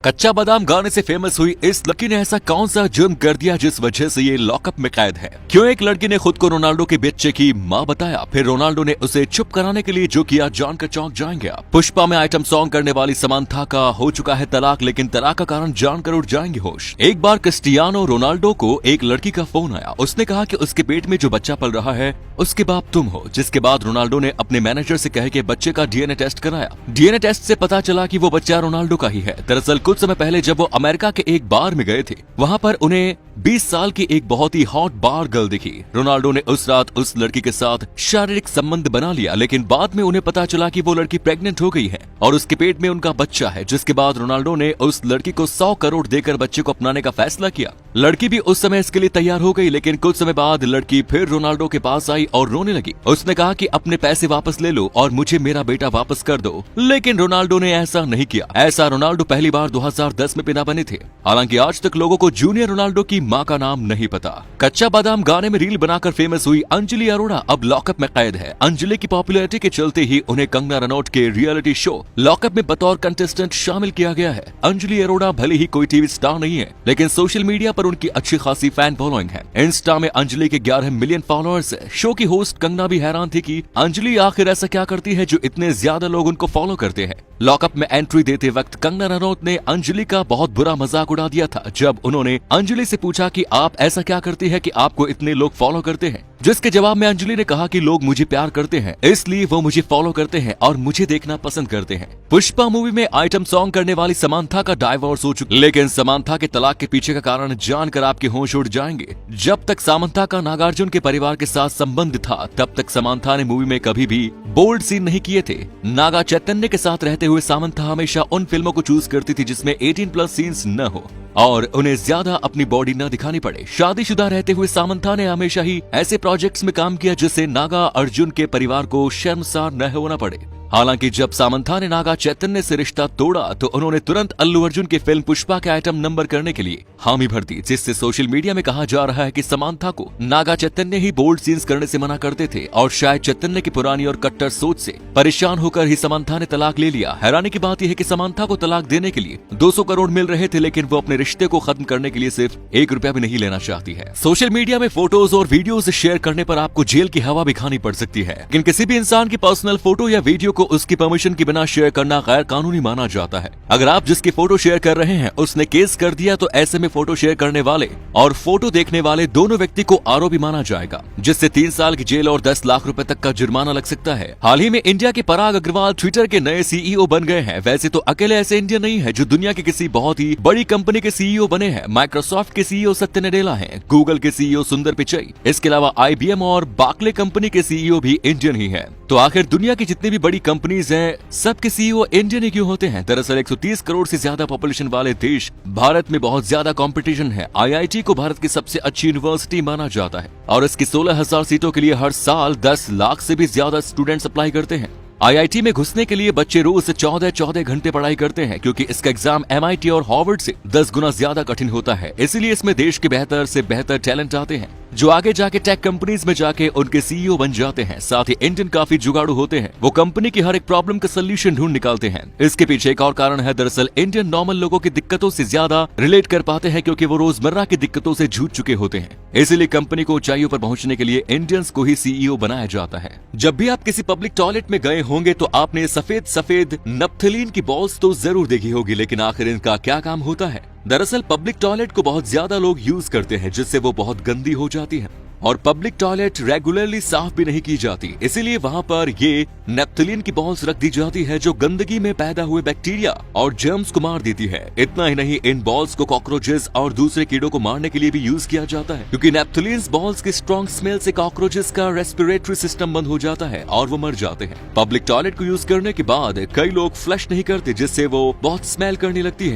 कच्चा बादाम गाने से फेमस हुई इस लड़की ने ऐसा कौन सा जुर्म कर दिया जिस वजह से ये लॉकअप में कैद है। क्यों एक लड़की ने खुद को रोनाल्डो के बच्चे की मां बताया, फिर रोनाल्डो ने उसे चुप कराने के लिए जो किया जानकर चौंक जाएंगे आप। पुष्पा में आइटम सॉन्ग करने वाली समांथा का हो चुका है तलाक, लेकिन तलाक का कारण जानकर उठ जाएंगे होश। एक बार क्रिस्टियानो रोनाल्डो को एक लड़की का फोन आया। उसने कहा कि उसके पेट में जो बच्चा पल रहा है उसके बाप तुम हो। जिसके बाद रोनाल्डो ने अपने मैनेजर से कह के बच्चे का डीएनए टेस्ट कराया। डीएनए टेस्ट से पता चला कि वो बच्चा रोनाल्डो का ही है। दरअसल कुछ समय पहले जब वो अमेरिका के एक बार में गए थे, वहाँ पर उन्हें 20 साल की एक बहुत ही हॉट बार गर्ल दिखी। रोनाल्डो ने उस रात उस लड़की के साथ शारीरिक संबंध बना लिया, लेकिन बाद में उन्हें पता चला कि वो लड़की प्रेग्नेंट हो गई है और उसके पेट में उनका बच्चा है। जिसके बाद रोनाल्डो ने उस लड़की को 100 करोड़ देकर बच्चे को अपनाने का फैसला किया। लड़की भी उस समय इसके लिए तैयार हो गई, लेकिन कुछ समय बाद लड़की फिर रोनाल्डो के पास आई और रोने लगी। उसने कहा कि अपने पैसे वापस ले लो और मुझे मेरा बेटा वापस कर दो, लेकिन रोनाल्डो ने ऐसा नहीं किया। ऐसा रोनाल्डो पहली बार 2010 में पिता बने थे। हालांकि आज तक लोगों को जूनियर रोनाल्डो की मां का नाम नहीं पता। कच्चा बादाम गाने में रील बनाकर फेमस हुई अंजलि अरोड़ा अब लॉकअप में कैद है। अंजलि की पॉपुलैरिटी के चलते ही उन्हें कंगना रनौत के रियलिटी शो लॉकअप में बतौर कंटेस्टेंट शामिल किया गया है। अंजलि अरोड़ा भले ही कोई टीवी स्टार नहीं है, लेकिन सोशल मीडिया पर उनकी अच्छी खासी फैन फॉलोइंग है। इंस्टा में अंजलि के 11 मिलियन फॉलोअर्स है। शो की होस्ट कंगना भी हैरान थी कि अंजलि आखिर ऐसा क्या करती है जो इतने ज्यादा लोग उनको फॉलो करते हैं। लॉकअप में एंट्री देते वक्त कंगना रनौत ने अंजलि का बहुत बुरा मजाक उड़ा दिया था, जब उन्होंने अंजलि से पूछा कि आप ऐसा क्या करती है कि आपको इतने लोग फॉलो करते हैं। जिसके जवाब में अंजलि ने कहा कि लोग मुझे प्यार करते हैं, इसलिए वो मुझे फॉलो करते हैं और मुझे देखना पसंद करते हैं। पुष्पा मूवी में आइटम सॉन्ग करने वाली समांथा का डाइवोर्स हो चुका, लेकिन समांथा के तलाक के पीछे का कारण जानकर आपके होश उड़ जाएंगे। जब तक समांथा का नागार्जुन के परिवार के साथ संबंध था, तब तक समांथा ने मूवी में कभी भी बोल्ड सीन नहीं किए थे। नागा चैतन्य के साथ रहते हुए समांथा हमेशा उन फिल्मों को चूज करती थी जिसमें 18+ सीन्स न हो और उन्हें ज्यादा अपनी बॉडी न दिखानी पड़े। शादीशुदा रहते हुए समांथा ने हमेशा ही ऐसे प्रोजेक्ट्स में काम किया जिससे नागा अर्जुन के परिवार को शर्मसार न होना पड़े। हालांकि जब समांथा ने नागा चैतन्य से रिश्ता तोड़ा तो उन्होंने तुरंत अल्लू अर्जुन की फिल्म पुष्पा के आइटम नंबर करने के लिए हामी भर दी, जिससे सोशल मीडिया में कहा जा रहा है कि समांथा को नागा चैतन्य ही बोल्ड सीन्स करने से मना करते थे और शायद चैतन्य की पुरानी और कट्टर सोच से परेशान होकर ही समांथा ने तलाक ले लिया। हैरानी की बात यह है कि समांथा को तलाक देने के लिए 200 करोड़ मिल रहे थे, लेकिन वो अपने रिश्ते को खत्म करने के लिए सिर्फ 1 रुपया भी नहीं लेना चाहती है। सोशल मीडिया में फोटोज और वीडियोज शेयर करने पर आपको जेल की हवा भी खानी पड़ सकती है, लेकिन किसी भी इंसान की पर्सनल फोटो या वीडियो को उसकी परमिशन के बिना शेयर करना गैर कानूनी माना जाता है। अगर आप जिसकी फोटो शेयर कर रहे हैं उसने केस कर दिया तो ऐसे में फोटो शेयर करने वाले और फोटो देखने वाले दोनों व्यक्ति को आरोपी माना जाएगा, जिससे 3 साल की जेल और 10 लाख रुपए तक का जुर्माना लग सकता है। हाल ही में इंडिया के पराग अग्रवाल ट्विटर के नए सीईओ बन गए हैं। वैसे तो अकेले ऐसे इंडियन नहीं है जो दुनिया की किसी बहुत ही बड़ी कंपनी के सीईओ बने हैं। माइक्रोसॉफ्ट के सीईओ सत्य नडेला हैं, गूगल के सीईओ सुंदर पिचई, इसके अलावा IBM और बार्कले कंपनी के सीईओ भी इंडियन ही है। तो आखिर दुनिया की जितनी भी बड़ी कंपनीज हैं, सबके सीईओ इंडियन ही क्यों होते हैं? दरअसल 130 करोड़ से ज्यादा पॉपुलेशन वाले देश भारत में बहुत ज्यादा कंपटीशन है। IIT को भारत की सबसे अच्छी यूनिवर्सिटी माना जाता है और इसकी 16,000 सीटों के लिए हर साल 10 लाख से भी ज्यादा स्टूडेंट्स अप्लाई करते हैं। IIT में घुसने के लिए बच्चे रोज से 14 घंटे पढ़ाई करते हैं, क्योंकि इसका एग्जाम MIT और हार्वर्ड से 10 गुना ज्यादा कठिन होता है। इसीलिए इसमें देश के बेहतर से बेहतर टैलेंट आते हैं जो आगे जाके टेक कंपनीज में जाके उनके सीईओ बन जाते हैं। साथ ही इंडियन काफी जुगाड़ू होते हैं, वो कंपनी की हर एक प्रॉब्लम का सोल्यूशन ढूंढ निकालते हैं। इसके पीछे एक और कारण है, दरअसल इंडियन नॉर्मल लोगों की दिक्कतों से ज्यादा रिलेट कर पाते हैं, क्योंकि वो रोजमर्रा की दिक्कतों से जूझ चुके होते हैं। इसीलिए कंपनी को ऊंचाइयों पर पहुंचने के लिए इंडियंस को ही सीईओ बनाया जाता है। जब भी आप किसी पब्लिक टॉयलेट में गए होंगे तो आपने सफेद नप्थलीन की बॉल्स तो जरूर देखी होगी, लेकिन आखिर इनका क्या काम होता है? दरअसल पब्लिक टॉयलेट को बहुत ज्यादा लोग यूज करते हैं, जिससे वो बहुत गंदी हो जाती है और पब्लिक टॉयलेट रेगुलरली साफ भी नहीं की जाती। इसीलिए वहाँ पर ये नेप्थलीन की बॉल्स रख दी जाती है जो गंदगी में पैदा हुए बैक्टीरिया और जर्म्स को मार देती है। इतना ही नहीं, इन बॉल्स को कॉकरोचेस और दूसरे कीड़ों को मारने के लिए भी यूज किया जाता है, क्योंकि नेप्थलीन बॉल्स की स्ट्रॉन्ग स्मेल से कॉकरोचेस का रेस्पिरेटरी सिस्टम बंद हो जाता है और वो मर जाते हैं। पब्लिक टॉयलेट को यूज करने के बाद कई लोग फ्लश नहीं करते, जिससे वो बहुत स्मेल करने लगती है।